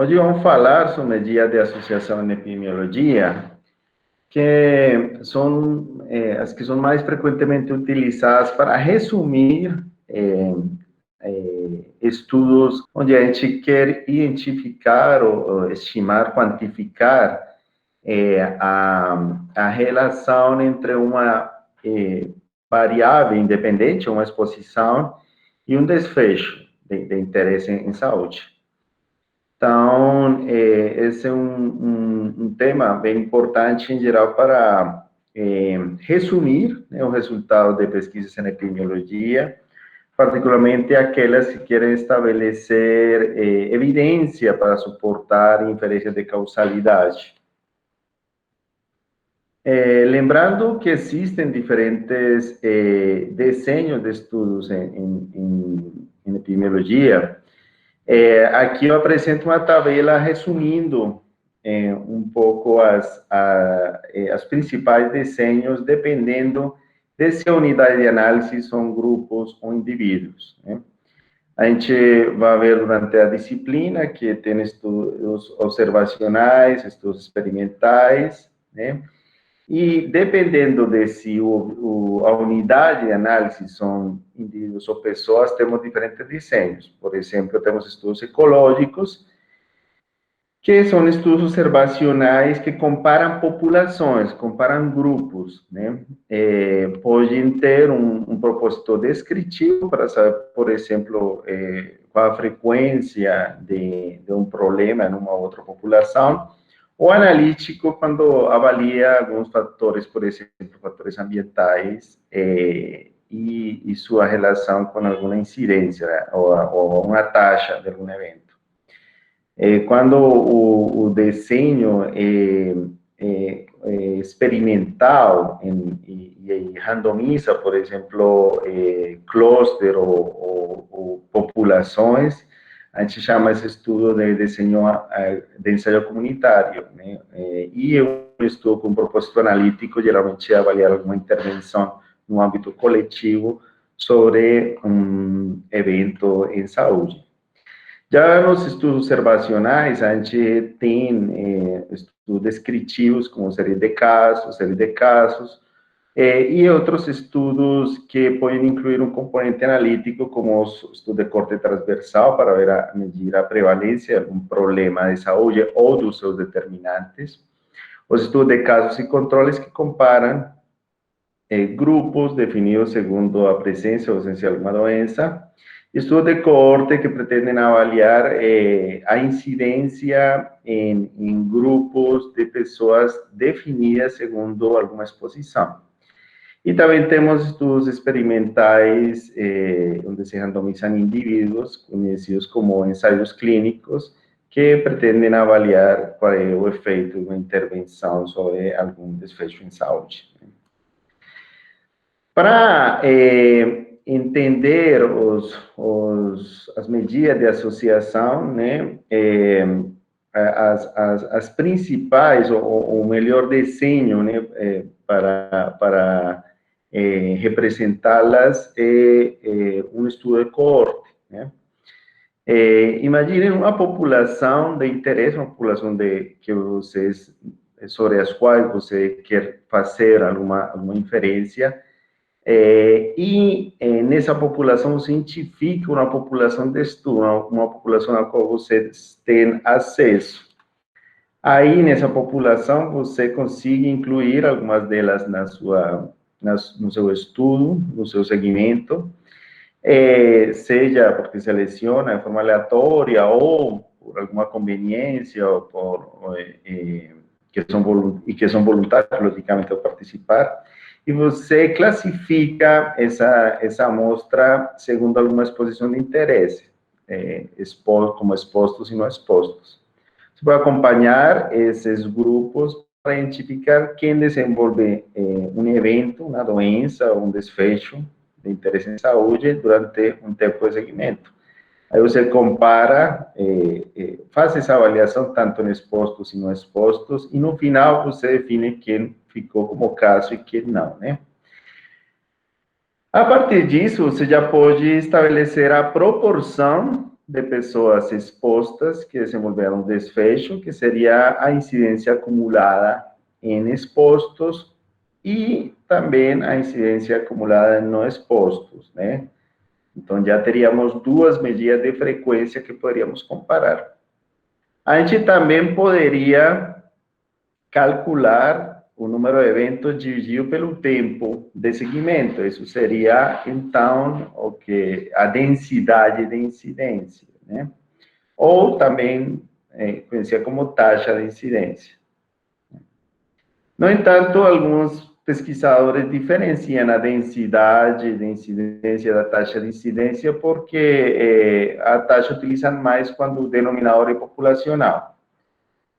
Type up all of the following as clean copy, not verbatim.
Hoje vamos falar sobre medidas de associação em epidemiologia, que são as que são mais frequentemente utilizadas para resumir estudos onde a gente quer identificar ou estimar, quantificar a relação entre uma variável independente, uma exposição, e um desfecho de interesse em saúde. Então, esse é um tema bem importante, em geral, para resumir o resultado de pesquisas em epidemiologia, particularmente aquelas que querem estabelecer evidência para suportar inferências de causalidade. Lembrando que existem diferentes desenhos de estudos em epidemiologia. Aqui eu apresento uma tabela resumindo um pouco as principais desenhos, dependendo de se a unidade de análise são grupos ou indivíduos, né? A gente vai ver durante a disciplina que tem estudos observacionais, estudos experimentais, né? E dependendo de se a unidade de análise são indivíduos ou pessoas, temos diferentes desenhos. Por exemplo, temos estudos ecológicos, que são estudos observacionais que comparam populações, comparam grupos, né? Podem ter um propósito descritivo para saber, por exemplo, qual a frequência de um problema em uma outra população, ou analítico, quando avalia alguns fatores, por exemplo, fatores ambientais, e sua relação com alguma incidência, né? ou uma taxa de algum evento. Quando o desenho é experimental e randomiza, por exemplo, cluster ou populações, a gente chama esse estudo de desenho de ensaio comunitário, né? E é um estudo com propósito analítico, geralmente avaliar alguma intervenção no âmbito coletivo sobre um evento em saúde. Já nos estudos observacionais, a gente tem estudos descritivos, como série de casos, e outros estudos que podem incluir um componente analítico, como o estudo de corte transversal, para medir a prevalência de um problema de saúde ou dos seus determinantes. Os estudos de casos e controles, que comparam grupos definidos segundo a presença ou ausência de alguma doença. Estudos de coorte, que pretendem avaliar a incidência em grupos de pessoas definidas segundo alguma exposição. E também temos estudos experimentais, onde se randomizam indivíduos, conhecidos como ensaios clínicos, que pretendem avaliar qual é o efeito de uma intervenção sobre algum desfecho em saúde. Para entender as medidas de associação, né, as principais, ou o melhor desenho, né, para representá-las é um estudo de coorte, né? Imaginem uma população de interesse, uma população sobre as quais você quer fazer alguma inferência, e nessa população você identifica uma população de estudo, uma população a qual você tem acesso. Aí, nessa população, você consegue incluir algumas delas no seu estudo, no seu segmento, seja porque seleciona de forma aleatória ou por alguma conveniência, ou que são voluntários, logicamente, ao participar, e você classifica essa amostra segundo alguma exposição de interesse, como expostos e não expostos. Você vai acompanhar esses grupos para identificar quem desenvolve um evento, uma doença, um desfecho de interesse em saúde durante um tempo de seguimento. Aí você compara, faz essa avaliação tanto em expostos e não expostos, e no final você define quem ficou como caso e quem não, né? A partir disso, você já pode estabelecer a proporção de pessoas expostas que desenvolveram desfecho, que seria a incidência acumulada em expostos e também a incidência acumulada em não expostos, né? Então, já teríamos duas medidas de frequência que poderíamos comparar. A gente também poderia calcular o número de eventos dividido pelo tempo de seguimento. Isso seria, então, a densidade de incidência, né? Ou também conhecida como taxa de incidência. No entanto, alguns pesquisadores diferenciam a densidade de incidência da taxa de incidência porque a taxa utilizam mais quando o denominador é populacional.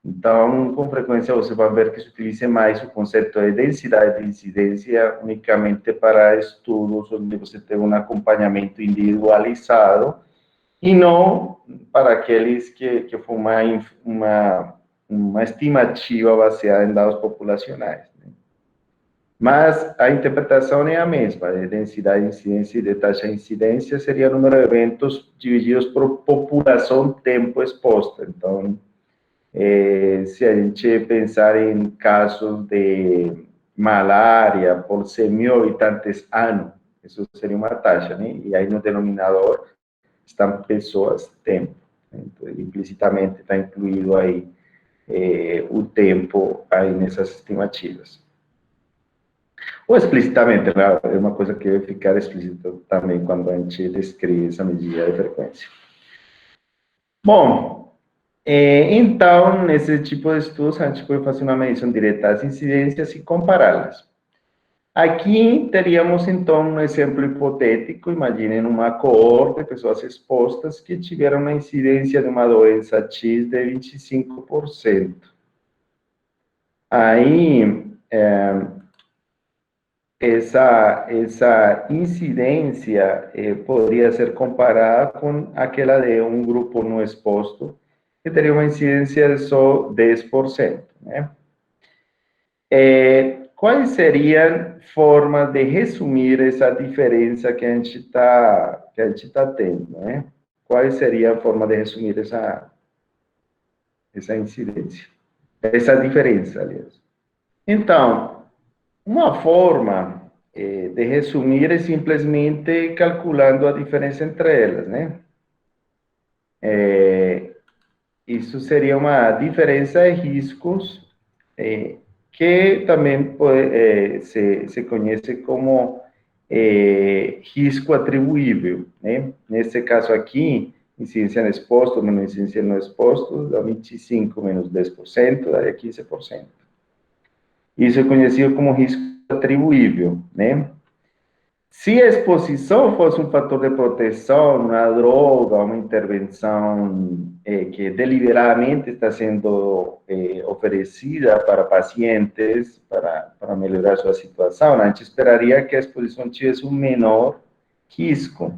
Então, com frequência, você vai ver que se utiliza mais o conceito de densidade de incidência unicamente para estudos onde você tem um acompanhamento individualizado e não para aqueles que foi uma estimativa baseada em dados populacionais. Né? Mas a interpretação é a mesma, de densidade de incidência e de taxa de incidência seria o número de eventos divididos por população tempo exposta. Então, se a gente pensar em casos de malária por 100.000 habitantes ano, isso seria uma taxa, né? E aí no denominador estão pessoas, tempo. Então, implicitamente está incluído aí o tempo aí nessas estimativas. Ou explicitamente, né? É uma coisa que vai ficar explícita também quando a gente descreve essa medida de frequência. Bom, então, nesse tipo de estudos, a gente pode fazer uma medição direta das incidências e compará-las. Aqui teríamos, então, um exemplo hipotético. Imaginem uma coorte de pessoas expostas que tiveram uma incidência de uma doença X de 25%. Aí, essa incidência poderia ser comparada com aquela de um grupo não exposto, que teria uma incidência de só 10%, né? Quais seriam formas de resumir essa diferença que a gente está tendo, né? Quais seriam a forma de resumir essa incidência? Essa diferença, aliás. Então, uma forma de resumir é simplesmente calculando a diferença entre elas, né? Isso seria uma diferença de riscos que também se conhece como risco atribuível, né? Nesse caso aqui, incidência no exposto menos incidência no exposto, dá 25 menos 10%, daria 15%. Isso é conhecido como risco atribuível, né? Se a exposição fosse um fator de proteção, uma droga, uma intervenção que deliberadamente está sendo oferecida para pacientes, para melhorar sua situação, a gente esperaria que a exposição tivesse um menor risco.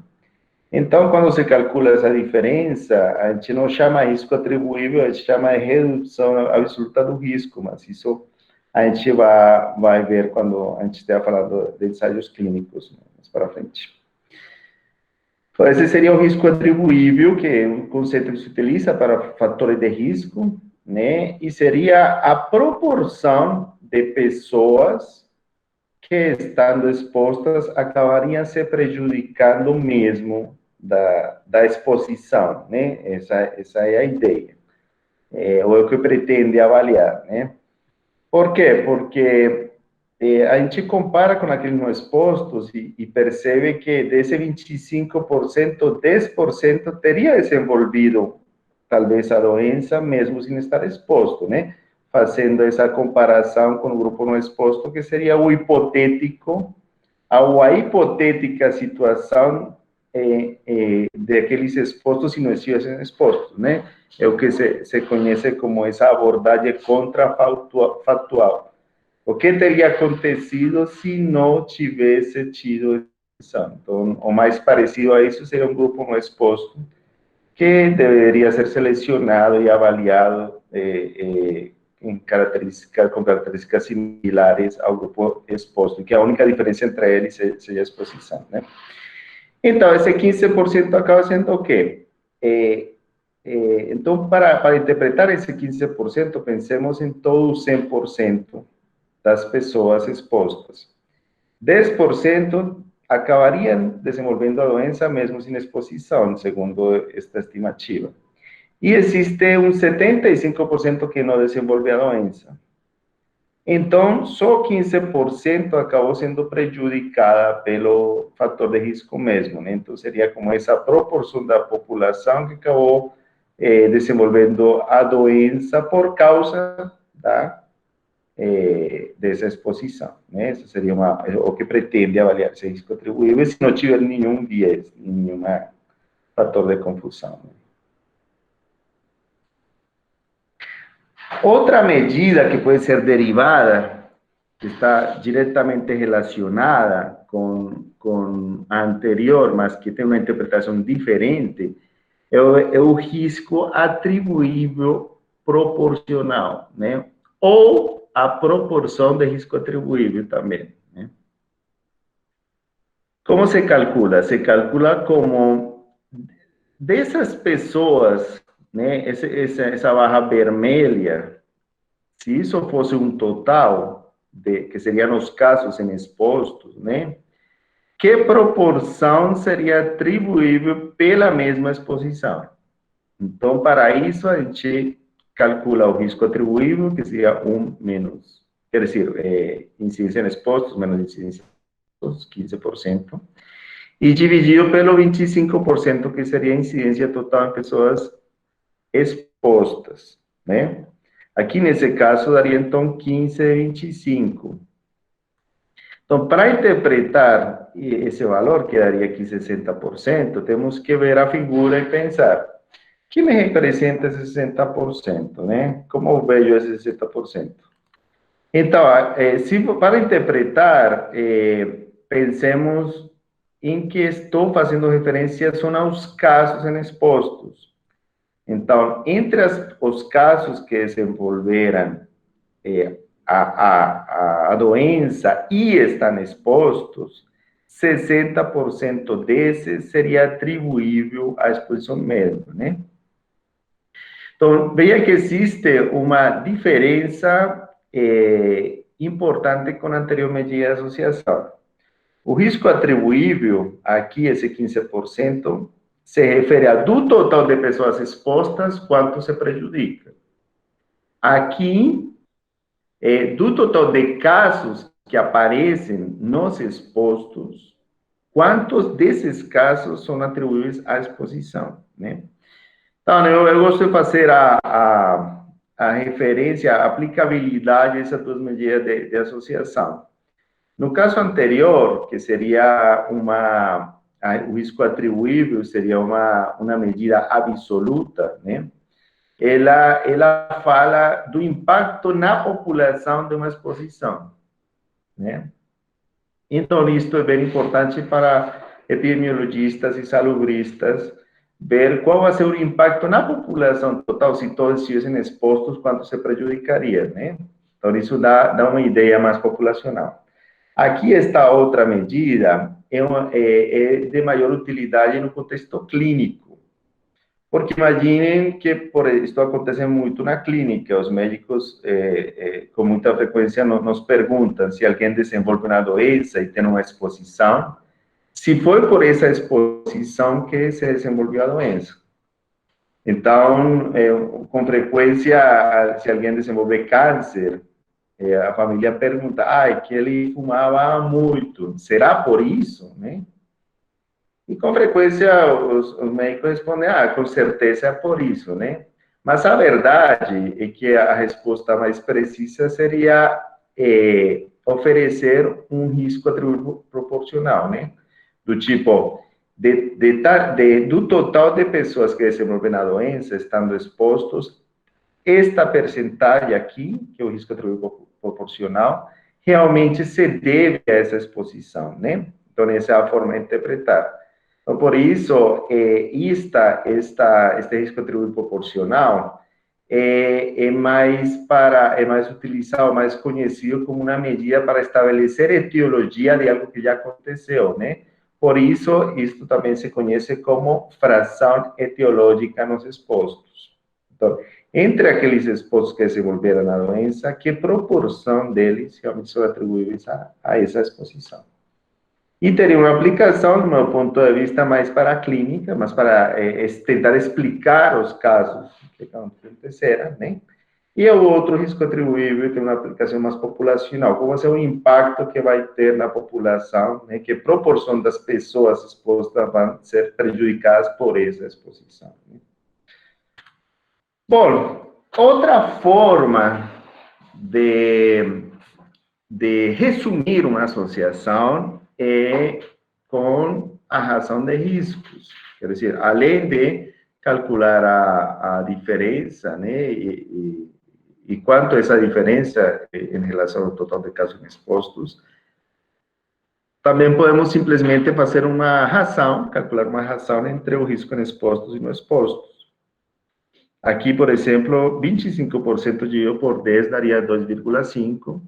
Então, quando se calcula essa diferença, a gente não chama risco atribuível, a gente chama de redução absoluta do risco, mas isso a gente vai ver quando a gente estiver falando de ensaios clínicos, né, mais para frente. Então, esse seria o risco atribuível, que é um conceito que se utiliza para fatores de risco, né? E seria a proporção de pessoas que, estando expostas, acabariam se prejudicando mesmo da exposição, né? Essa é a ideia. Ou é o que pretende avaliar, né? Por quê? Porque a gente compara com aqueles não expostos e percebe que desse 25%, 10% teria desenvolvido talvez a doença mesmo sem estar exposto, né? Fazendo essa comparação com o grupo não exposto, que seria o hipotético, a hipotética situação daqueles expostos e não estivessem expostos, né? É o que se conhece como essa abordagem contrafactual. O que teria acontecido se não tivesse tido exposição? Então, o mais parecido a isso seria um grupo não exposto, que deveria ser selecionado e avaliado com características similares ao grupo exposto, que a única diferença entre eles seja a exposição, né? Então, esse 15% acaba sendo o quê? então, para interpretar esse 15%, pensemos em todo o 100% das pessoas expostas. 10% acabariam desenvolvendo a doença mesmo sem exposição, segundo esta estimativa. E existe um 75% que não desenvolve a doença. Então, só 15% acabou sendo prejudicada pelo fator de risco mesmo, né? Então, seria como essa proporção da população que acabou desenvolvendo a doença por causa dessa exposição, né? Isso seria o que pretende avaliar esse risco atribuível se não tiver nenhum viés, nenhum fator de confusão, né? Outra medida que pode ser derivada, que está diretamente relacionada com a anterior, mas que tem uma interpretação diferente, é o risco atribuível proporcional, né? Ou a proporção de risco atribuível também, né? Como se calcula? Se calcula como dessas pessoas, né? Essa barra vermelha, se isso fosse um total, que seriam os casos expostos, né? Que proporção seria atribuível pela mesma exposição? Então, para isso, a gente calcula o risco atribuível, que seria 1 menos, quer dizer, incidência em expostos menos incidência em expostos, 15%, e dividido pelo 25%, que seria a incidência total em pessoas expostas, né? Aqui, nesse caso, daria, então, 15 e 25. Então, para interpretar esse valor, que daria aqui 60%, temos que ver a figura e pensar, que me representa esse 60%, né? Como eu vejo esse 60%? Então, para interpretar, pensemos em que estou fazendo referência são aos casos expostos. Então, entre os casos que desenvolveram a doença e estão expostos, 60% desses seria atribuível à exposição mesmo, né? Então, veja que existe uma diferença importante com a anterior medida de associação. O risco atribuível, aqui esse 15%, se refere a do total de pessoas expostas, quanto se prejudica. Aqui, do total de casos que aparecem nos expostos, quantos desses casos são atribuíveis à exposição, né? Então, eu gosto de fazer a referência, a aplicabilidade dessas duas medidas de associação. No caso anterior, que seria o risco atribuível, seria uma medida absoluta, né? Ela fala do impacto na população de uma exposição, né? Então, isto é bem importante para epidemiologistas e salubristas, ver qual vai ser o impacto na população total, se todos estivessem expostos, quanto se prejudicaria, né? Então, isso dá uma ideia mais populacional. Aqui, esta outra medida é de maior utilidade no contexto clínico, porque imaginem que isso acontece muito na clínica, os médicos com muita frequência nos perguntam se alguém desenvolve uma doença e tem uma exposição, se foi por essa exposição que se desenvolveu a doença. Então, com frequência, se alguém desenvolve câncer, a família pergunta, que ele fumava muito, será por isso, né? E com frequência os médicos respondem, com certeza é por isso, né? Mas a verdade é que a resposta mais precisa seria oferecer um risco atribuível proporcional, né? Do tipo, do total de pessoas que desenvolvem a doença, estando expostos, esta percentagem aqui, que é o risco atribuível proporcional, realmente se deve a essa exposição, né? Então, essa é a forma de interpretar. Então, por isso, este risco atribuível proporcional é mais utilizado, mais conhecido como uma medida para estabelecer etiologia de algo que já aconteceu, né? Por isso, isto também se conhece como fração etiológica nos expostos. Então, entre aqueles expostos que desenvolveram a doença, que proporção deles realmente são atribuíveis a essa exposição? E teria uma aplicação, do meu ponto de vista, mais para a clínica, mais para tentar explicar os casos que aconteceram, né? E o outro risco atribuível tem uma aplicação mais populacional. Como é o impacto que vai ter na população, né? Que proporção das pessoas expostas vão ser prejudicadas por essa exposição. Né? Bom, outra forma de resumir uma associação é com a razão de riscos. Quer dizer, além de calcular a diferença, né, e quanto essa diferença em relação ao total de casos expostos, também podemos simplesmente fazer uma razão, calcular uma razão entre o risco em expostos e não expostos. Aqui, por exemplo, 25% de I por 10 daria 2,5.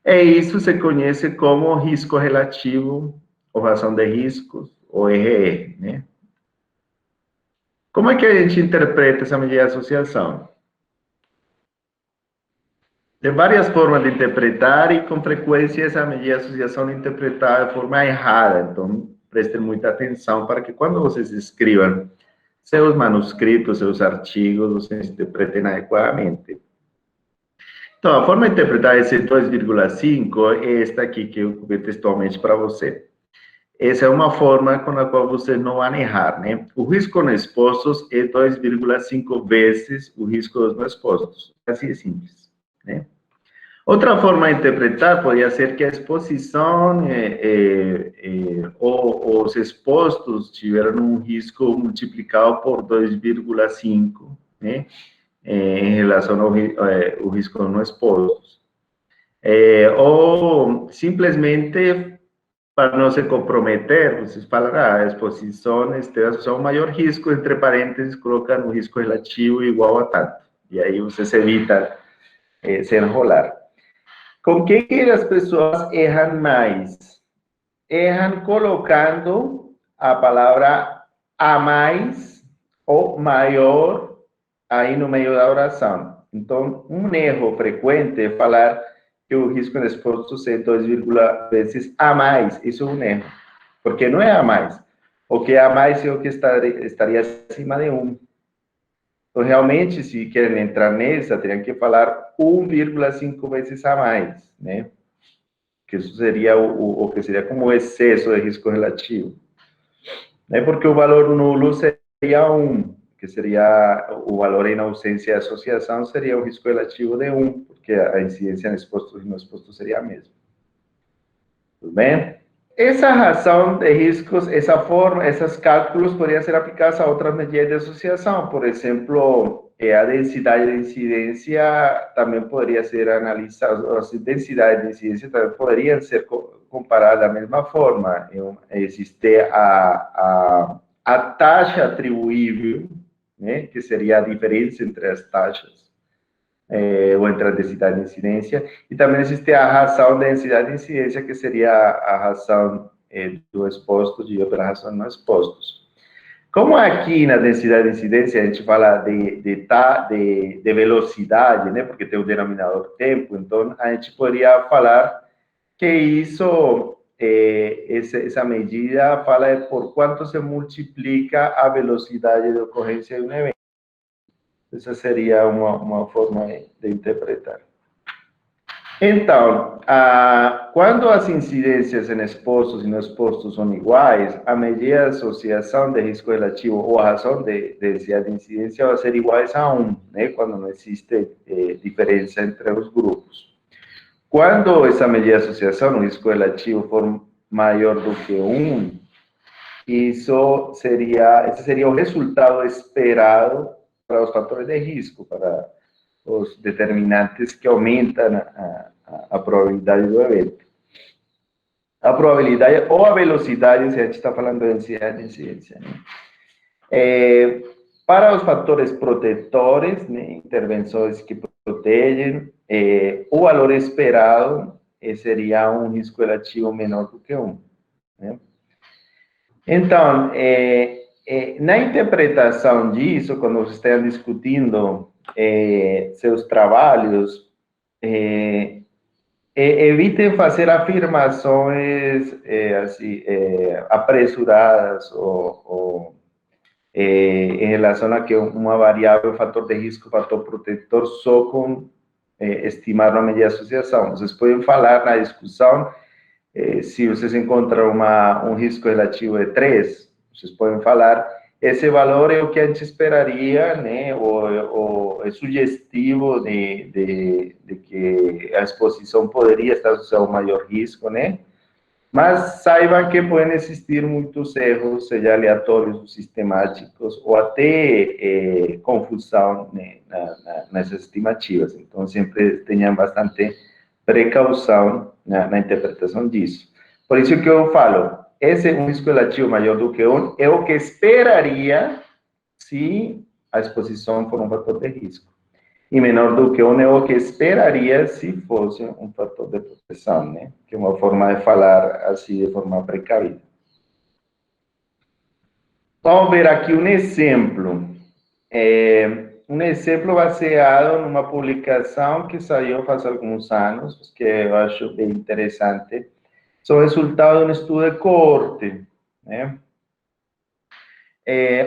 E isso se conhece como risco relativo, ou razão de riscos, ou RR, né? Como é que a gente interpreta essa medida de associação? Tem várias formas de interpretar e, com frequência, essa medida de associação é interpretada de forma errada. Então, prestem muita atenção para que, quando vocês escrevam seus manuscritos, seus artigos, vocês interpretem adequadamente. Então, a forma de interpretar esse 2,5 é esta aqui que eu coloquei textualmente para você. Essa é uma forma com a qual vocês não vão errar, né? O risco não expostos é 2,5 vezes o risco dos não expostos. Assim é simples, né? Outra forma de interpretar poderia ser que a exposição ou os expostos tiveram um risco multiplicado por 2,5, né? Em relação ao risco não expostos. Ou simplesmente para não se comprometer, vocês falam, a exposição é o maior risco, entre parênteses, colocam o risco relativo igual a tanto. E aí vocês evitam se enrolar. Com que as pessoas erram mais? Erram colocando a palavra a mais ou maior aí no meio da oração. Então, um erro frequente é falar que o risco exposto é 2, vezes a mais. Isso é um erro, porque não é a mais. O que é a mais é o que estaria acima de 1. Então, realmente, se querem entrar nessa, teriam que falar 1,5 vezes a mais, né? Que isso seria o que seria como o excesso de risco relativo. Né? Porque o valor nulo seria 1, que seria o valor em ausência de associação, seria o risco relativo de 1, porque a incidência em expostos e não expostos seria a mesma. Tudo bem? Essa razão de riscos, essa forma, esses cálculos poderiam ser aplicados a outras medidas de associação. Por exemplo, a densidade de incidência também poderia ser analisada, as densidades de incidência também poderiam ser comparadas da mesma forma. Existe a taxa atribuível, né, que seria a diferença entre as taxas, ou entre a densidade de incidência, e também existe a razão da densidade de incidência, que seria a razão do exposto e outra razão não expostos. Como aqui na densidade de incidência a gente fala de velocidade, né, porque tem o denominador tempo, então a gente poderia falar que isso, essa medida fala por quanto se multiplica a velocidade de ocorrência de um evento. Essa seria uma forma de interpretar. Então, quando as incidências em expostos e não expostos são iguais, a medida de associação de risco relativo ou a razão de densidade de incidência vai ser iguais a 1, né? Quando não existe diferença entre os grupos. Quando essa medida de associação, o risco relativo, for maior do que 1, esse seria o resultado esperado para os fatores de risco, para os determinantes que aumentam a probabilidade do evento. A probabilidade ou a velocidade, se a gente está falando de densidade de incidência. Né? Para os fatores protetores, né, intervenções que protegem, o valor esperado seria um risco relativo menor do que 1. Né? Então, na interpretação disso, quando vocês estão discutindo seus trabalhos, evitem fazer afirmações assim, apresuradas ou em relação a que uma variável, fator de risco, fator protetor, só com estimar uma medida de associação. Vocês podem falar na discussão, se vocês encontram um risco relativo de 3, vocês podem falar, esse valor é o que a gente esperaria, né, ou é sugestivo de que a exposição poderia estar associada a um maior risco, né? Mas saibam que podem existir muitos erros, seja aleatórios ou sistemáticos, ou até confusão, né, nessas estimativas. Então, sempre tenham bastante precaução na interpretação disso. Por isso que eu falo, esse é um risco relativo maior do que um, é o que esperaria se a exposição for um fator de risco. E menor do que um é o que esperaria se fosse um fator de proteção, né? Que é uma forma de falar assim, de forma precavida. Vamos ver aqui um exemplo. Um exemplo baseado numa publicação que saiu faz alguns anos, que eu acho bem interessante. São resultado de um estudo de coorte, né?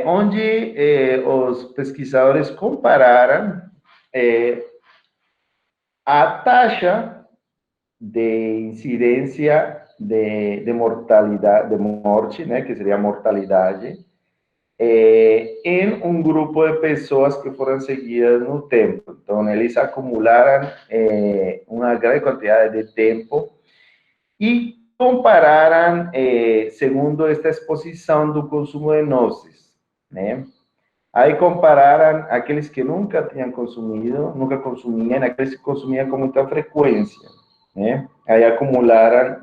Onde os pesquisadores compararam a taxa de incidência de mortalidade, de morte, né, que seria a mortalidade, em um grupo de pessoas que foram seguidas no tempo. Então, eles acumularam uma grande quantidade de tempo e compararam, segundo esta exposição do consumo de nozes, né? Aí compararam aqueles que nunca tinham consumido, nunca consumiam, aqueles que consumiam com muita frequência, né? Aí acumularam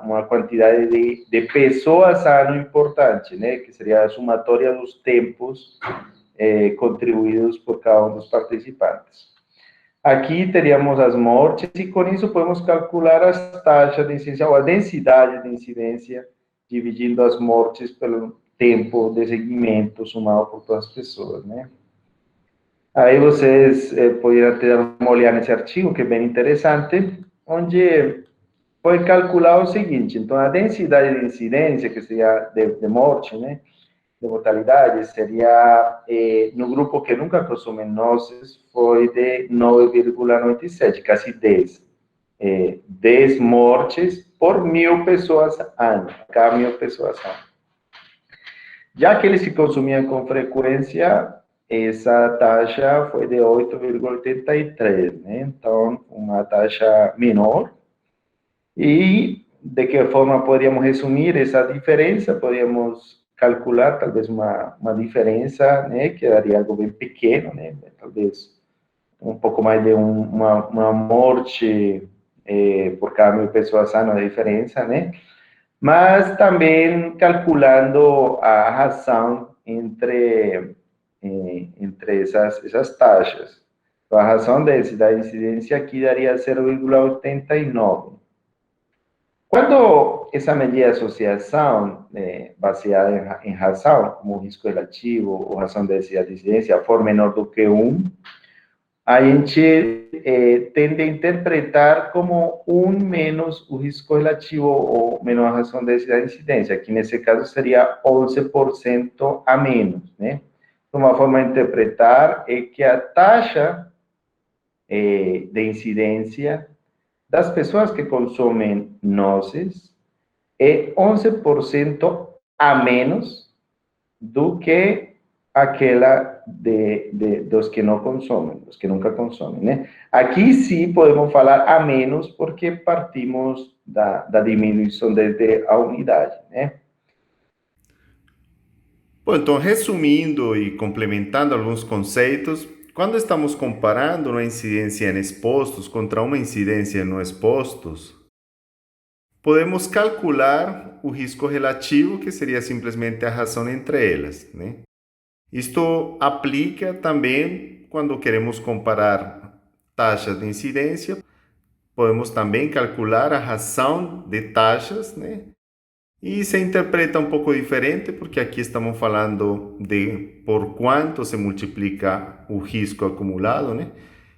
uma quantidade de pessoas ano importante, né? Que seria a somatória dos tempos contribuídos por cada um dos participantes. Aqui teríamos as mortes e com isso podemos calcular as taxas de incidência ou a densidade de incidência dividindo as mortes pelo tempo de seguimento somado por todas as pessoas, né? Aí vocês poderiam ter uma olhada nesse artigo, que é bem interessante, onde foi calcular o seguinte, então a densidade de incidência, que seria de morte, né, de mortalidade, seria, no grupo que nunca consome nozes, foi de 9,97, quase 10. 10 mortes por 1.000 pessoas ano, cada 1.000 pessoas ano. Já que eles se consumiam com frequência, essa taxa foi de 8,83, né? Então, uma taxa menor. E de que forma poderíamos resumir essa diferença? Podíamos calcular talvez uma diferença, né? Que daria algo bem pequeno, né? Talvez um pouco mais de uma morte por cada 1.000 pessoas ano de diferença, né? Mas também calculando a razão entre essas taxas. Então, a razão da incidência aqui daria 0,89. Quando essa medida de associação, baseada em razão, como risco relativo ou razão da incidência, for menor do que 1, a gente tende a interpretar como 1 menos o risco relativo ou menos a razão da incidência, que nesse caso seria 11% a menos, né? Uma forma de interpretar é que a taxa de incidência das pessoas que consomem nozes é 11% a menos do que aquela dos que não consomem, dos que nunca consomem, né? Aqui sim podemos falar a menos porque partimos da diminuição desde a unidade, né? Bom, então, resumindo e complementando alguns conceitos, quando estamos comparando uma incidência em expostos contra uma incidência em não expostos, podemos calcular o risco relativo, que seria simplesmente a razão entre elas, né? Isto aplica também quando queremos comparar taxas de incidência, podemos também calcular a razão de taxas, né? E se interpreta um pouco diferente, porque aqui estamos falando de por quanto se multiplica o risco acumulado, né?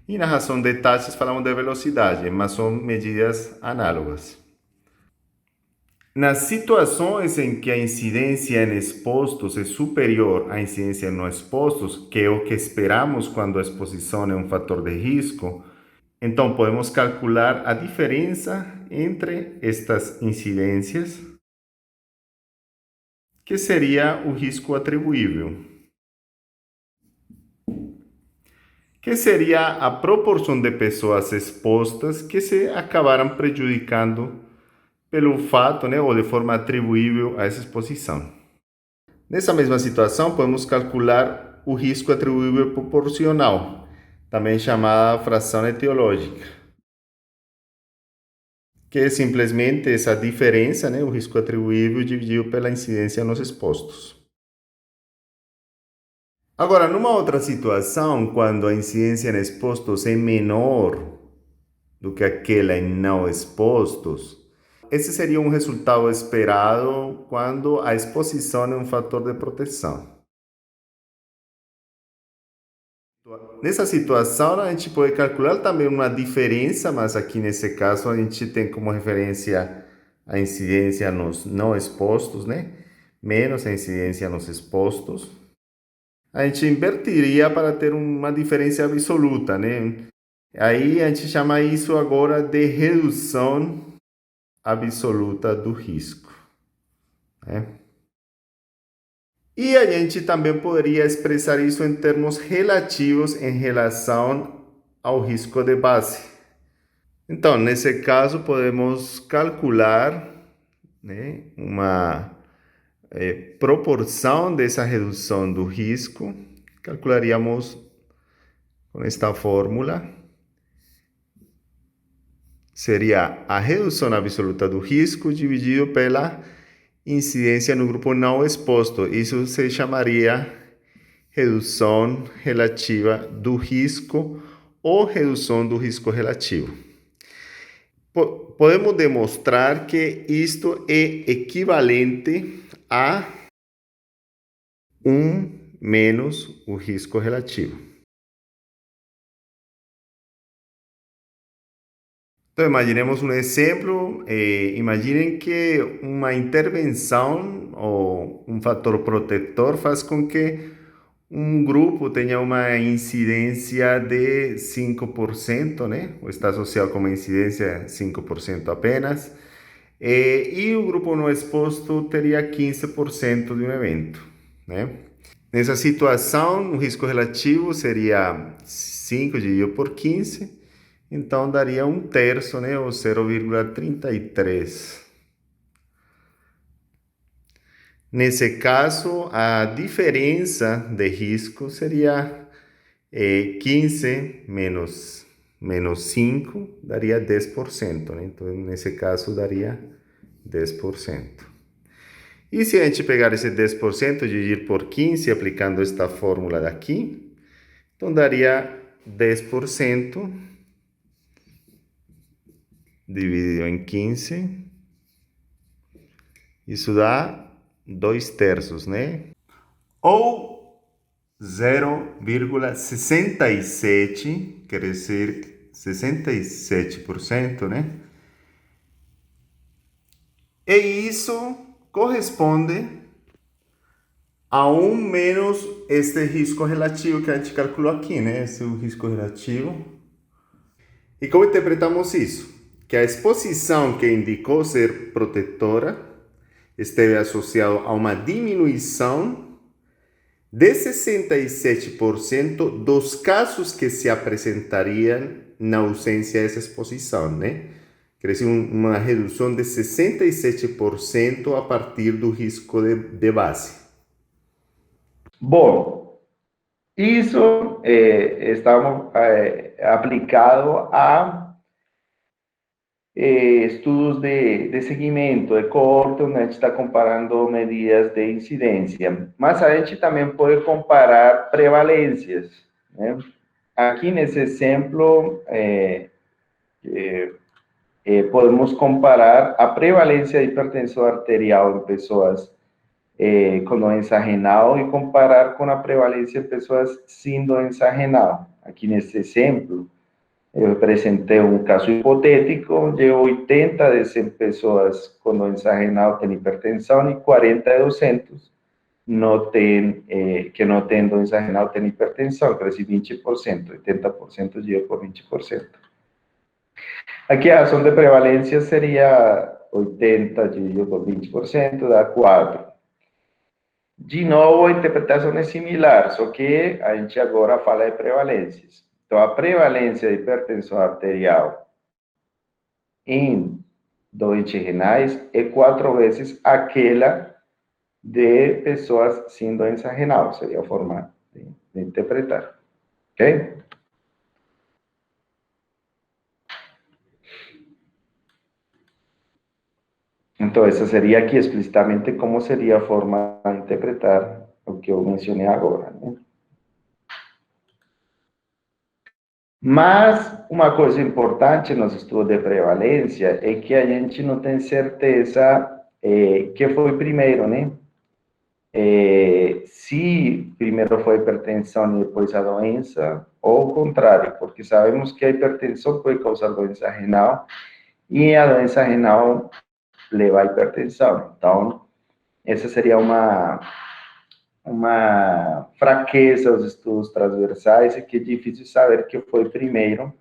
E na razão de taxas falamos de velocidade, mas são medidas análogas. Nas situações em que a incidência em expostos é superior à incidência em não expostos, que é o que esperamos quando a exposição é um fator de risco, então podemos calcular a diferença entre estas incidências, que seria o risco atribuível, que seria a proporção de pessoas expostas que se acabaram prejudicando pelo fato, né, ou de forma atribuível a essa exposição. Nessa mesma situação, podemos calcular o risco atribuível proporcional, também chamada fração etiológica, que é simplesmente essa diferença, né, o risco atribuível dividido pela incidência nos expostos. Agora, numa outra situação, quando a incidência em expostos é menor do que aquela em não expostos, esse seria um resultado esperado quando a exposição é um fator de proteção. Nessa situação, a gente pode calcular também uma diferença, mas aqui nesse caso a gente tem como referência a incidência nos não expostos, né? Menos a incidência nos expostos. A gente invertiria para ter uma diferença absoluta, né? Aí a gente chama isso agora de redução absoluta do risco, né? E a gente também poderia expressar isso em termos relativos em relação ao risco de base. Então, nesse caso, podemos calcular, né, uma proporção dessa redução do risco. Calcularíamos com esta fórmula. Seria a redução absoluta do risco dividido pela incidência no grupo não exposto. Isso se chamaria redução relativa do risco ou redução do risco relativo. Podemos demonstrar que isto é equivalente a 1 menos o risco relativo. Então, imaginemos um exemplo. Imaginem que uma intervenção ou um fator protetor faz com que um grupo tenha uma incidência de 5%, né? Ou está associado com uma incidência de 5% apenas. E o grupo não exposto teria 15% de um evento, né? Nessa situação, o risco relativo seria 5 dividido por 15, então daria 1/3, né? Ou 0,33. Nesse caso, a diferença de risco seria 15 menos 5, daria 10%, né? Então, nesse caso, daria 10%. E se a gente pegar esse 10% e dividir por 15, aplicando esta fórmula daqui, então daria 10% dividido em 15. Isso dá 2/3, né? Ou 0,67, quer dizer 67%, né? E isso corresponde a 1 menos este risco relativo que a gente calculou aqui, né? Esse é o risco relativo. E como interpretamos isso? Que a exposição que indicou ser protetora esteve associada a uma diminuição de 67% dos casos que se apresentariam na ausência dessa exposição, né? Quer dizer, uma redução de 67% a partir do risco de base. Bom, isso está aplicado a estudos de seguimento, de corte, onde a gente está comparando medidas de incidência. Mas a gente também pode comparar prevalências, né? Aqui nesse exemplo, podemos comparar a prevalência de hipertensão arterial em pessoas com doença renal e comparar com a prevalência de pessoas sem doença renal. Aqui nesse exemplo, eu apresentei um caso hipotético de 80 de 100 pessoas com doença renal têm hipertensão e 40 de 200 que não têm doença renal têm hipertensão, cresce 20%, 80% dividido por 20%. Aqui a ação de prevalência seria 80 dividido por 20%, dá 4. De novo, a interpretação é similar, só que a gente agora fala de prevalências. Então, a prevalência de hipertensão arterial em doentes renais é 4 vezes aquela de pessoas sem doença renal, seria a forma de interpretar. Ok? Então, essa seria aqui explicitamente como seria a forma de interpretar o que eu mencionei agora, né? Mas uma coisa importante nos estudos de prevalência é que a gente não tem certeza que foi primeiro, né? Se primeiro foi a hipertensão e depois a doença, ou o contrário, porque sabemos que a hipertensão pode causar doença renal e a doença renal leva à hipertensão. Então, essa seria uma fraqueza dos estudos transversais e que é difícil saber que foi primeiro.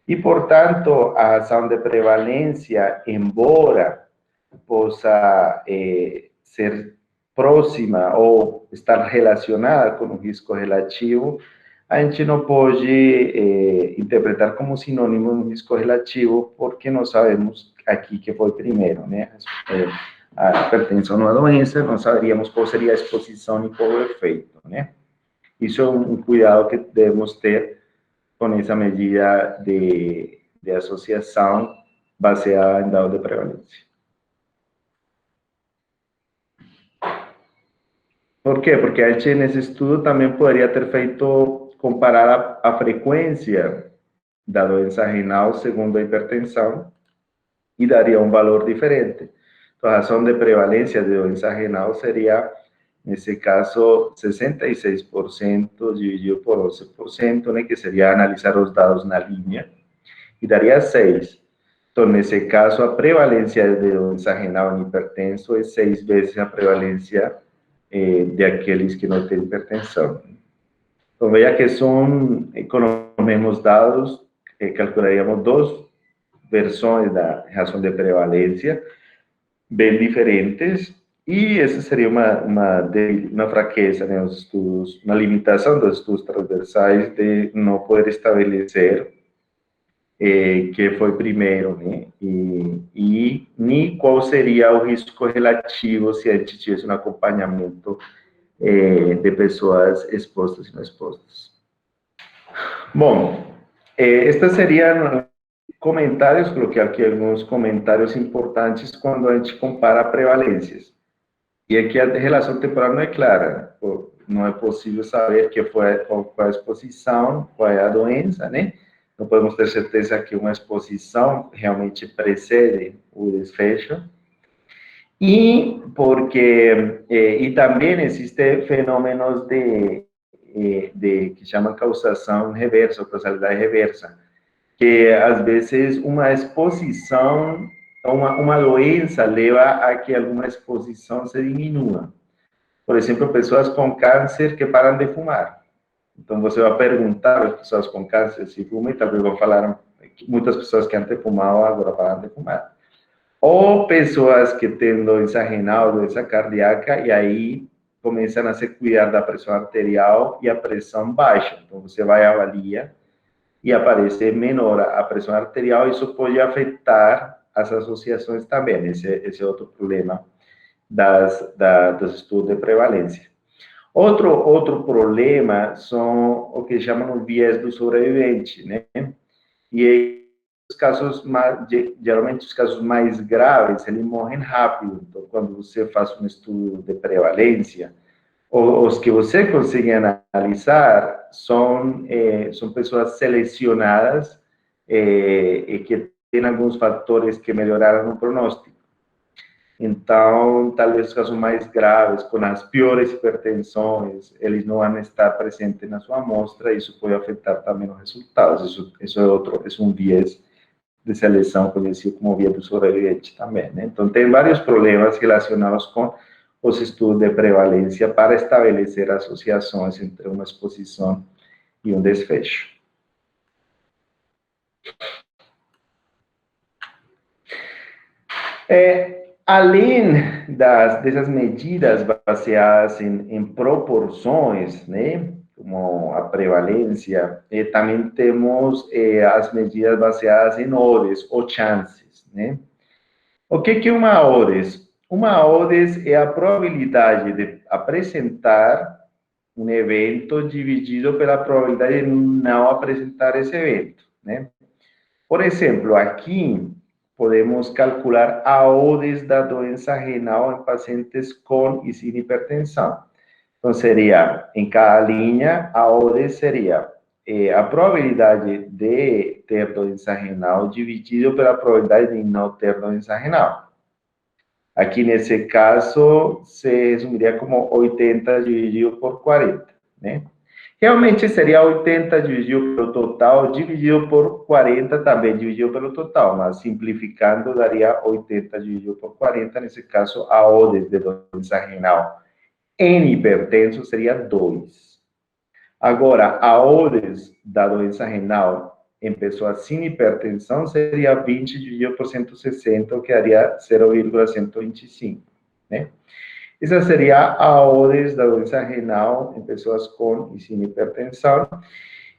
E, portanto, a ação de prevalência, embora possa ser próxima ou estar relacionada com o risco relativo, a gente não pode interpretar como sinônimo um risco relativo, porque não sabemos aqui que foi primeiro, né? A hipertensão é uma doença, não saberíamos qual seria a exposição e qual o efeito, né? Isso é um cuidado que devemos ter com essa medida de associação baseada em dados de prevalência. Por quê? Porque a gente, nesse estudo, também poderia ter feito, comparar a frequência da doença renal segundo a hipertensão e daria um valor diferente. Então, a razão de prevalência de doença renal seria, nesse caso, 66% dividido por 11%, né, que seria analisar os dados na linha, e daria 6. Então, nesse caso, a prevalência de doença renal em hipertenso é 6 vezes a prevalência de aqueles que não têm hipertensão. Então, veja que são, com os mesmos dados, calcularíamos 2 versões da razão de prevalência, bem diferentes, e essa seria uma fraqueza, né, os estudos, uma limitação dos estudos transversais de não poder estabelecer que foi primeiro, né, e nem qual seria o risco relativo se a gente tivesse um acompanhamento de pessoas expostas e não expostas. Bom, estas seriam comentários, coloquei aqui alguns comentários importantes quando a gente compara prevalências. E aqui a relação temporal não é clara, não é possível saber qual é a exposição, qual é a doença, né? Não podemos ter certeza que uma exposição realmente precede o desfecho. E porque e também existem fenômenos que chamam causação reversa, ou causalidade reversa, que às vezes uma exposição, uma doença leva a que alguma exposição se diminua. Por exemplo, pessoas com câncer que param de fumar. Então, você vai perguntar às pessoas com câncer se fumam e talvez vão falar que muitas pessoas que antes fumavam agora param de fumar. Ou pessoas que têm doença renal, doença cardíaca, e aí começam a se cuidar da pressão arterial e a pressão baixa. Então, você vai avaliar e aparece menor a pressão arterial, isso pode afetar as associações também. Esse é outro problema dos estudos de prevalência. Outro problema são o que chamam o viés do sobrevivente, né? E os casos geralmente os casos mais graves, eles morrem rápido. Então, quando você faz um estudo de prevalência, os que você consegue analisar são pessoas selecionadas e que tem alguns fatores que melhoraram o pronóstico. Então, talvez os casos mais graves, com as piores hipertensões, eles não vão estar presentes na sua amostra, e isso pode afetar também os resultados. Isso é um viés de seleção conhecido como viés do sobrevivente também, né? Então, tem vários problemas relacionados com os estudos de prevalência para estabelecer associações entre uma exposição e um desfecho. Além dessas medidas baseadas em proporções, né, como a prevalência, também temos as medidas baseadas em odds ou chances, né? O que é uma odds? Uma odds é a probabilidade de apresentar um evento dividido pela probabilidade de não apresentar esse evento, né? Por exemplo, aqui podemos calcular a odds da doença renal em pacientes com e sem hipertensão. Então, seria, em cada linha, a odds seria a probabilidade de ter doença renal dividido pela probabilidade de não ter doença renal. Aqui, nesse caso, se resumiria como 80 dividido por 40, né? Realmente seria 80 dividido pelo total, dividido por 40 também dividido pelo total, mas simplificando daria 80 dividido por 40, nesse caso a odds de doença renal em hipertenso seria 2. Agora, a odds da doença renal em pessoas sem hipertensão seria 20 dividido por 160, o que daria 0,125, né? Essa seria a odds da doença renal em pessoas com e sem hipertensão.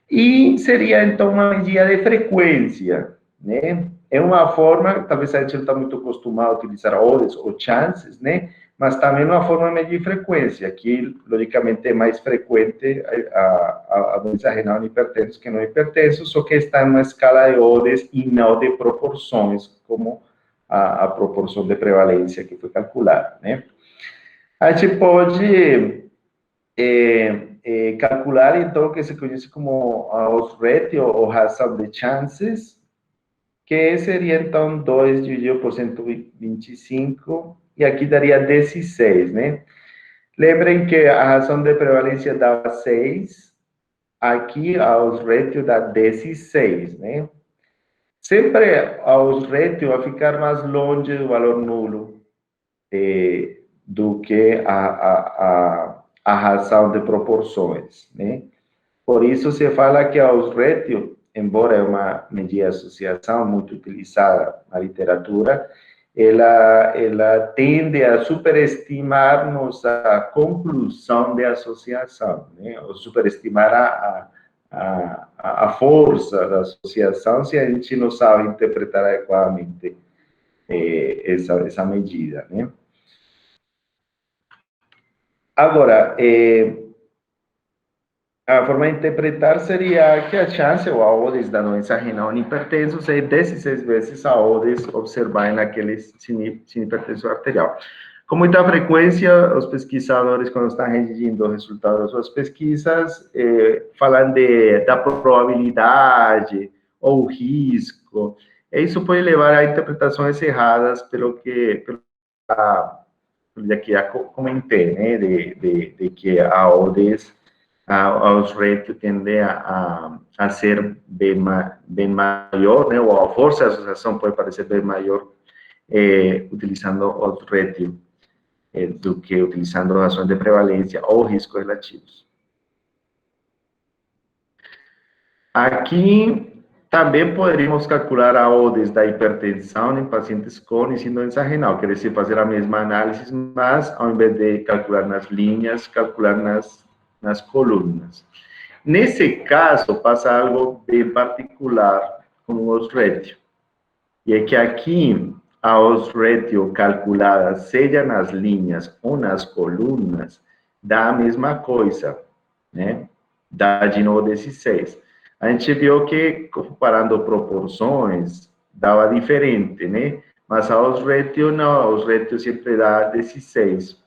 E seria, então, uma medida de frequência, né? É uma forma, talvez a gente não está muito acostumado a utilizar odds ou chances, né? Mas também uma forma de medir frequência, que, logicamente, é mais frequente a doença renal em hipertensos que não hipertensos, só que está em uma escala de odds e não de proporções, como a proporção de prevalência que foi calculada, né? A gente pode calcular, então, o que se conhece como os ratio ou razão de chances, que seria, então, 2 dividido por 125, e aqui daria 16, né? Lembrem que a razão de prevalência dava 6, aqui os ratio dá 16, né? Sempre os ratio vai ficar mais longe do valor nulo do que a razão de proporções, né? Por isso se fala que os ratio, embora é uma medida de associação muito utilizada na literatura, ela tende a superestimar nossa conclusão de associação, né? Ou superestimar a força da associação se a gente não sabe interpretar adequadamente essa medida, né? Agora, a forma de interpretar seria que a chance ou a odds da doença renal em hipertensos é 16 vezes a odds observada naqueles sem hipertensão arterial. Com muita frequência, os pesquisadores, quando estão redigindo os resultados das suas pesquisas, falam da probabilidade ou risco. E isso pode levar a interpretações erradas pelo que já comentei, né, de que a odds, os rates tendem a ser bem maior, né, ou a força de associação pode parecer bem maior utilizando os rates do que utilizando ações de prevalência ou riscos relativos. Aqui também poderíamos calcular a odds da hipertensão em pacientes com e sem doença renal, quer dizer, fazer a mesma análise, mas ao invés de calcular nas linhas, calcular nas colunas. Nesse caso, passa algo bem particular com os ratio, e é que aqui, os ratio calculadas, seja nas linhas ou nas colunas, dá a mesma coisa, né? Dá de novo 16. A gente viu que, comparando proporções, dava diferente, né? Mas aos ratio, não, os ratio sempre dá 16.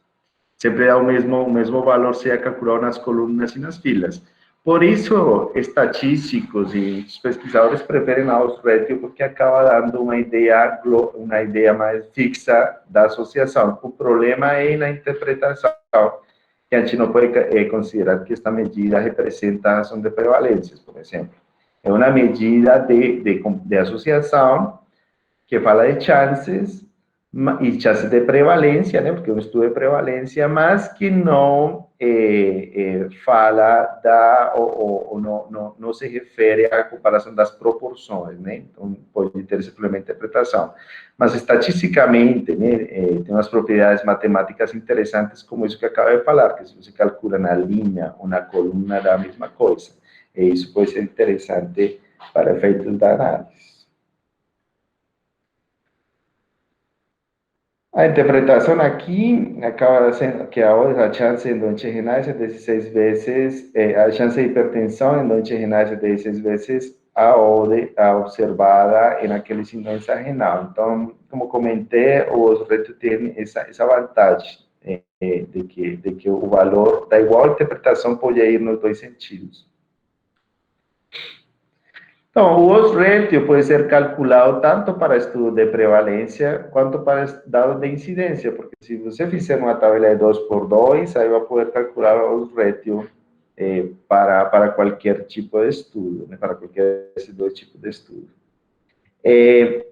Sempre dá o mesmo valor, seja calculado nas colunas e nas filas. Por isso, estatísticos e os pesquisadores preferem a odds ratio porque acaba dando uma ideia mais fixa da associação. O problema é na interpretação, que a gente não pode considerar que esta medida representa a ação de prevalências, por exemplo. É uma medida de associação que fala de chances e chances de prevalência, né? Porque é um estudo de prevalência, mas que não fala não se refere à comparação das proporções, né? Então pode ter simplesmente interpretação, mas estatisticamente, né, tem umas propriedades matemáticas interessantes como isso que acaba de falar, que se você calcula na linha ou na coluna da mesma coisa, e isso pode ser interessante para efeitos da análise. A interpretação aqui acaba sendo que a chance de doenças renais é 16 vezes, a chance de hipertensão em doenças renais é 16 vezes a observada em aquele sem doença renal. Então, como comentei, os retos têm essa vantagem de que o valor da igual interpretação pode ir nos dois sentidos. Então, o odds ratio pode ser calculado tanto para estudo de prevalência quanto para dados de incidência, porque se você fizer uma tabela de 2 por 2, aí vai poder calcular o odds ratio para qualquer tipo de estudo, né, para qualquer desses dois tipos de estudo.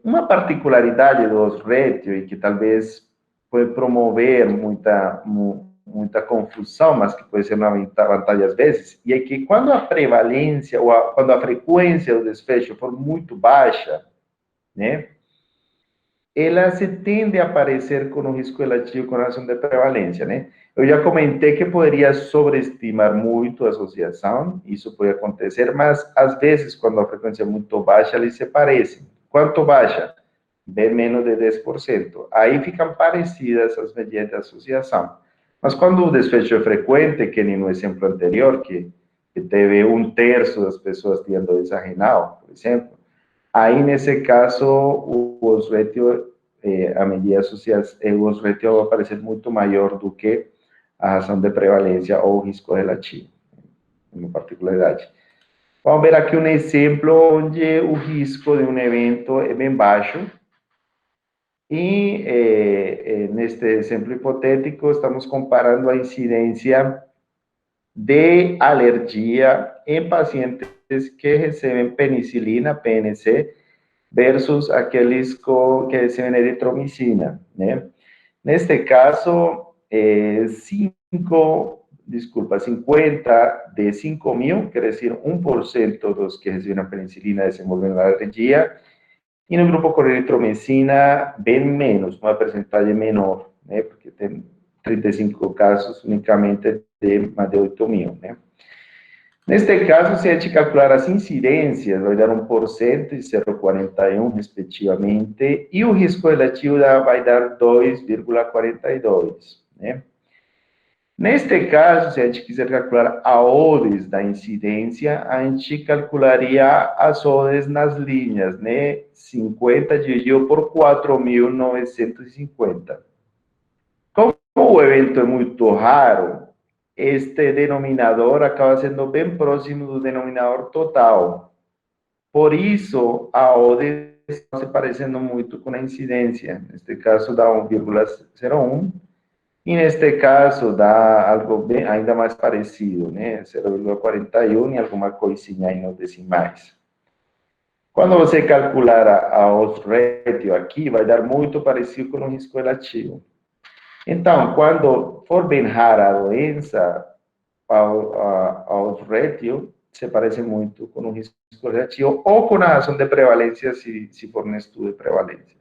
Uma particularidade do odds ratio, e que talvez pode promover muita confusão, mas que pode ser uma vantagem às vezes, e é que quando a prevalência, ou quando a frequência do desfecho for muito baixa, né, ela se tende a aparecer com um risco relativo com relação de prevalência, né? Eu já comentei que poderia sobreestimar muito a associação, isso pode acontecer, mas às vezes, quando a frequência é muito baixa, eles se parecem. Quanto baixa? Bem menos de 10%. Aí ficam parecidas as medidas de associação. Mas quando o desfecho é frequente, que nem no exemplo anterior, que teve 1/3 das pessoas tendo doença renal, por exemplo, aí nesse caso o odds ratio, a medida associada, o odds ratio vai parecer muito maior do que a razão de prevalência ou o risco relativo, uma particularidade. Vamos ver aqui um exemplo onde o risco de um evento é bem baixo. E neste exemplo hipotético, estamos comparando a incidência de alergia em pacientes que recebem penicilina, PNC, versus aqueles que recebem eritromicina, né? Neste caso, 50 de 5 mil, quer dizer, 1% dos que recebem a penicilina desenvolvem alergia, e no grupo com eritromicina, bem menos, uma percentagem menor, né? Porque tem 35 casos unicamente de mais de 8 mil, né? Neste caso, se a gente calcular as incidências, vai dar 1% e 0,41, respectivamente, e o risco relativo vai dar 2,42, né? Neste caso, se a gente quiser calcular a odds da incidência, a gente calcularia as odds nas linhas, né? 50 dividido por 4.950. Como o evento é muito raro, este denominador acaba sendo bem próximo do denominador total. Por isso, a odd está se parecendo muito com a incidência. Neste caso, dá 1,01. E neste caso, dá algo bem, ainda mais parecido, né? 0,41 e alguma coisinha aí nos decimais. Quando você calcular a odds ratio aqui, vai dar muito parecido com o risco relativo. Então, quando for bem rara a doença, a odds ratio se parece muito com o risco relativo ou com a ação de prevalência, se for um estudo de prevalência.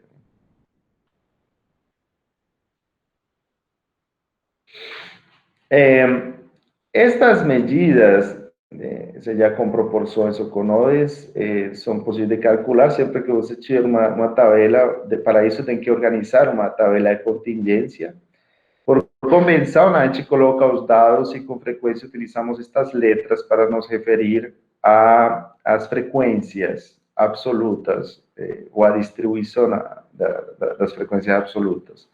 Estas medidas, seja com proporções ou com odds, são possíveis de calcular sempre que você tiver uma tabela. Para isso, tem que organizar uma tabela de contingência. Por convenção, a gente coloca os dados e com frequência utilizamos estas letras para nos referir às frequências absolutas, ou à distribuição das frequências absolutas.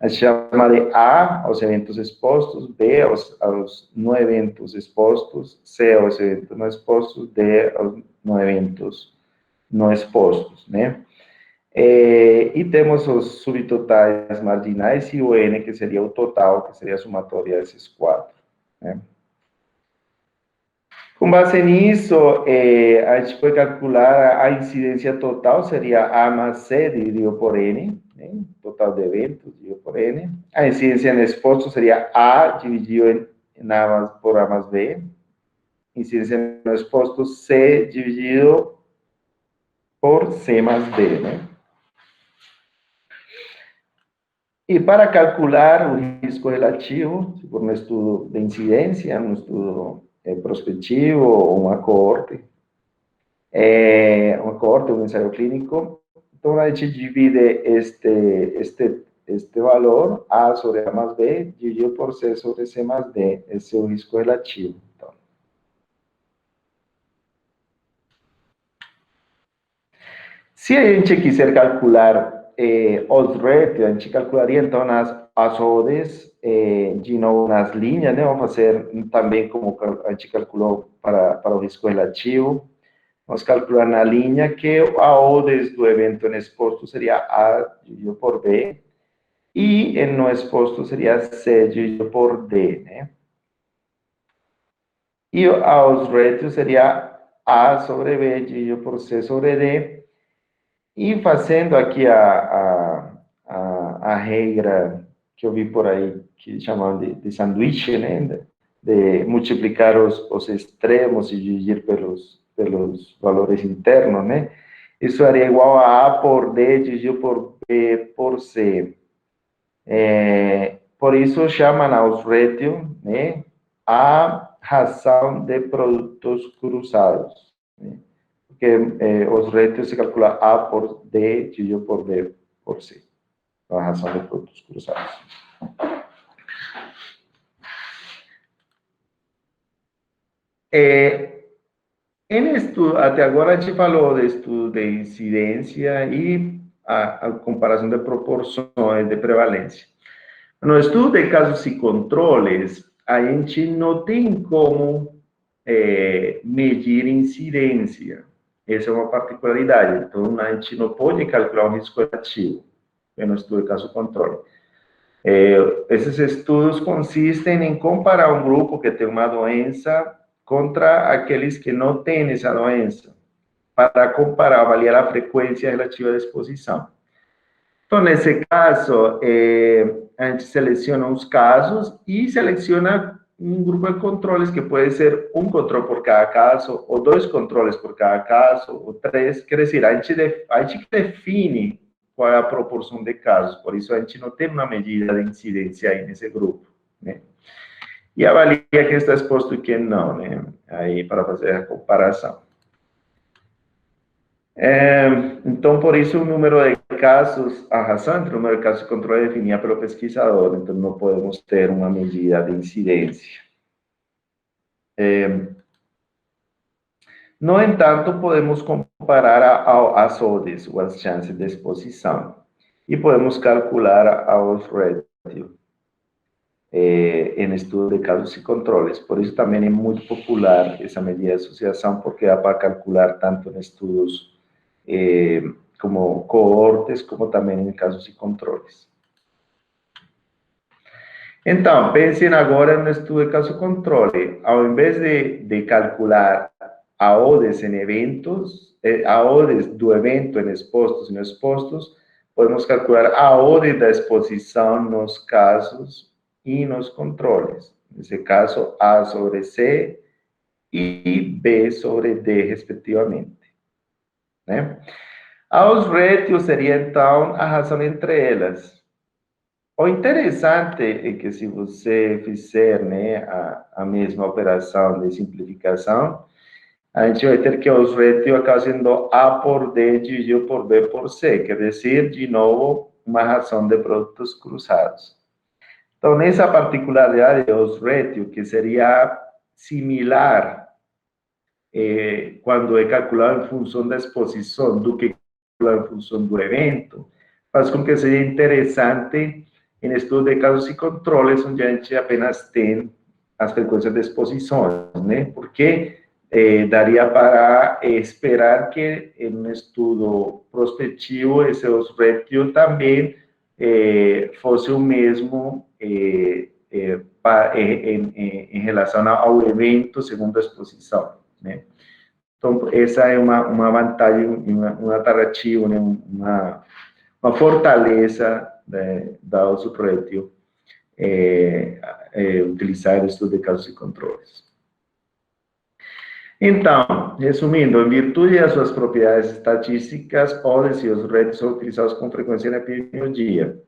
A gente chama de A aos eventos expostos, B aos não eventos expostos, C aos eventos não expostos, D aos não eventos não expostos, né? E temos os subtotais marginais e o N, que seria o total, que seria a somatória desses quatro, né? Com base nisso, a gente pode calcular a incidência total, seria A mais C dividido por N, né? Total de eventos dividido por N. A incidência no exposto seria A dividido por A mais B. Incidência no exposto C dividido por C mais D, né? E para calcular o risco relativo, se for um estudo de incidência, um estudo prospectivo ou uma coorte, um ensaio clínico, então a gente divide este valor, A sobre A mais B, dividido por C sobre C mais D, esse é o risco relativo. Então, se a gente quiser calcular os rétios, a gente calcularia então as odds, de novo nas linhas, né? Vamos fazer também como a gente calculou para o risco relativo. Vamos calcular na linha que a odds do evento no exposto seria A dividido por B, e no exposto seria C dividido por D, né? E os rétios seria A sobre B dividido por C sobre D. E fazendo aqui a regra que eu vi por aí, que chamam de sanduíche, né? De multiplicar os extremos e dividir pelos valores internos, né? Isso seria igual a A por D dividido por B por C. Por isso chamam aos rétios, né? A razão de produtos cruzados, né? Porque os rétios se calcula A por D dividido por B por C, a razão de produtos cruzados. Até agora a gente falou de estudo de incidência e a comparação de proporções de prevalência. No estudo de casos e controles, a gente não tem como medir incidência. Essa é uma particularidade. Então, a gente não pode calcular um risco relativo no estudo de caso controle. Esses estudos consistem em comparar um grupo que tem uma doença contra aqueles que não têm essa doença, para comparar, avaliar a frequência relativa da exposição. Então, nesse caso, a gente seleciona uns casos e seleciona um grupo de controles, que pode ser um controle por cada caso, ou dois controles por cada caso, ou três. Quer dizer, a gente define qual é a proporção de casos, por isso a gente não tem uma medida de incidência aí nesse grupo, né? E avalia quem está exposto e quem não, né? Aí, para fazer a comparação. Então, por isso, o número de casos, a razão entre o número de casos de controle é definida pelo pesquisador, então não podemos ter uma medida de incidência. No entanto, podemos comparar as odds, ou as chances de exposição, e podemos calcular os rétios em estudo de casos e controles. Por isso também é muito popular essa medida de associação, porque dá para calcular tanto em estudos como coortes, como também em casos e controles. Então, pensem agora no estudo de caso-controle. Ao invés de calcular a odds em eventos, a odds do evento em expostos e não expostos, podemos calcular a odds da exposição nos casos e nos controles. Nesse caso, A sobre C e B sobre D, respectivamente, né? Aos rétios seria, então, a razão entre elas. O interessante é que, se você fizer, né, a mesma operação de simplificação, a gente vai ter que os rétios acabam sendo A por D dividido por B por C, quer dizer, de novo, uma razão de produtos cruzados. Então, nessa particularidade dos rétios, que seria similar quando é calculado em função da exposição do que calculado em função do evento, faz com que seja interessante em estudo de casos e controles, onde a gente apenas tem as frequências de exposições, né? Porque daria para esperar que em um estudo prospectivo esse osrétio também fosse o mesmo em relação ao evento segundo a exposição, né? Então, essa é uma vantagem, uma atrativo, né? uma fortaleza da osrétio utilizar o estudo de casos e controles. Então, resumindo, em virtude das suas propriedades estatísticas, odds e osrétios são utilizados com frequência na epidemiologia.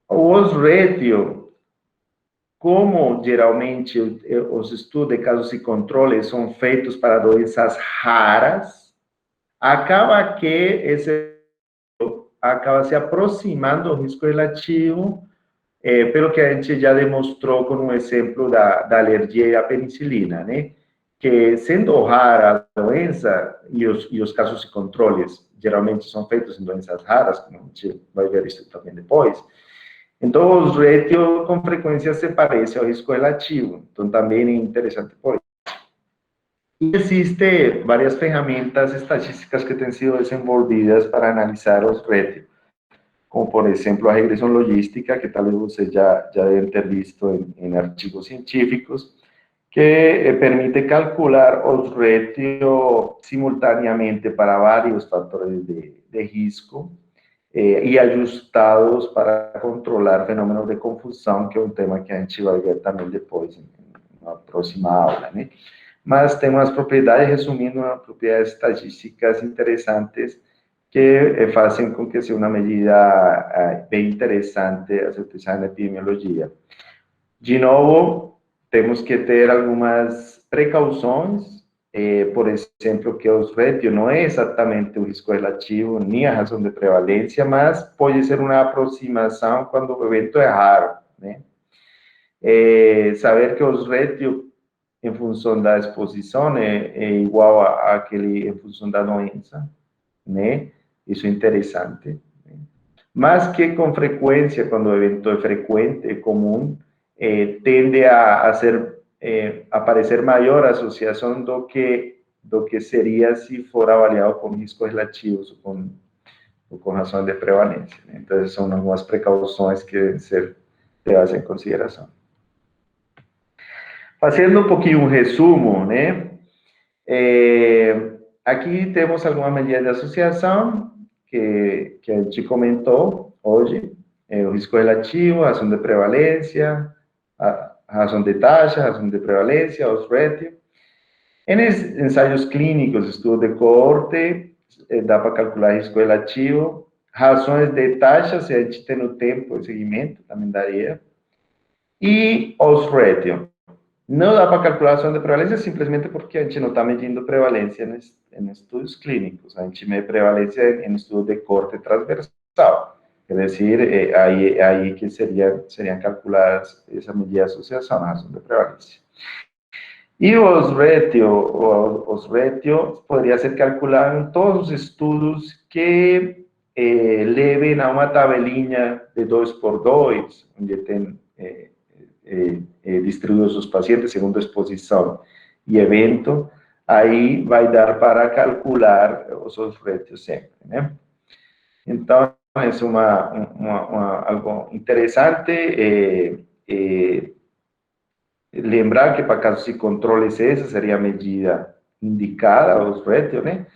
O osrétio, como geralmente os estudos de casos e controles são feitos para doenças raras, acaba que esse acaba se aproximando do risco relativo, pelo que a gente já demonstrou com um exemplo da alergia à penicilina, né? Que sendo rara a doença, e os casos e controles geralmente são feitos em doenças raras, como a gente vai ver isso também depois, então o osrétio com frequência se parece ao risco relativo, então também é interessante por isso. E existem várias ferramentas estatísticas que têm sido desenvolvidas para analisar o osrétio, como por exemplo a regressão logística, que talvez vocês já devem ter visto em artigos científicos, que permite calcular o osrétio simultaneamente para vários fatores de risco e ajustados para controlar fenômenos de confusão, que é um tema que a gente vai ver também depois, na próxima aula, né? Mas tem umas propriedades, resumindo, umas propriedades estatísticas interessantes que fazem com que seja uma medida bem interessante a ser utilizada na epidemiologia. De novo, temos que ter algumas precauções, por exemplo, que o osrétio não é exatamente o risco relativo, nem a razão de prevalência, mas pode ser uma aproximação quando o evento é raro, né? Saber que o osrétio, em função da exposição, é igual àquele em função da doença, né? Isso é interessante. Né? Mas que com frequência, quando o evento é frequente, é comum, tende a aparecer maior associação do que seria se for avaliado com riscos relativos ou com razão de prevalência. Né? Então, essas são algumas precauções que devem ser levadas em consideração. Fazendo um pouquinho um resumo, né? Aqui temos algumas medidas de associação que a gente comentou hoje, o risco relativo, a razão de prevalência, a razão de taxa, a razão de prevalência, osrétio. Em ensaios clínicos, estudo de coorte, dá para calcular risco relativo, razões de taxa, se a gente tem o tempo de seguimento, também daria, e osrétio. Não dá para calcular a razão de prevalência simplesmente porque a gente não está medindo prevalência em estudos clínicos. A gente mede prevalência em estudo de corte transversal. Quer dizer, aí que seriam calculadas essa medida de associação, a razão de prevalência. E o osrétio poderia ser calculado em todos os estudos que levem a uma tabelinha de 2x2, onde tem distribuídos os pacientes segundo exposição e evento, aí vai dar para calcular os osrétios sempre, né? Então, é algo interessante lembrar que para casos e controles essa seria a medida indicada, o osrétio, né?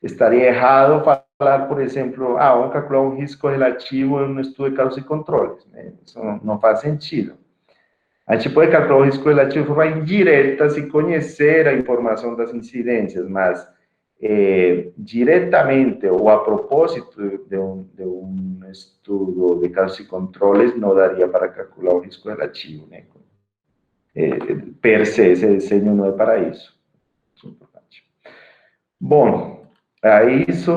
Estaria errado falar, por exemplo, vamos calcular um risco relativo em um estudo de casos e controles, né? Isso não faz sentido. A gente pode calcular o risco relativo de forma indireta, se conhecer a informação das incidências, mas diretamente ou a propósito de um estudo de casos e controles, não daria para calcular o risco relativo, né? Per se, esse desenho não é para isso. Isso é importante. Bom, é isso.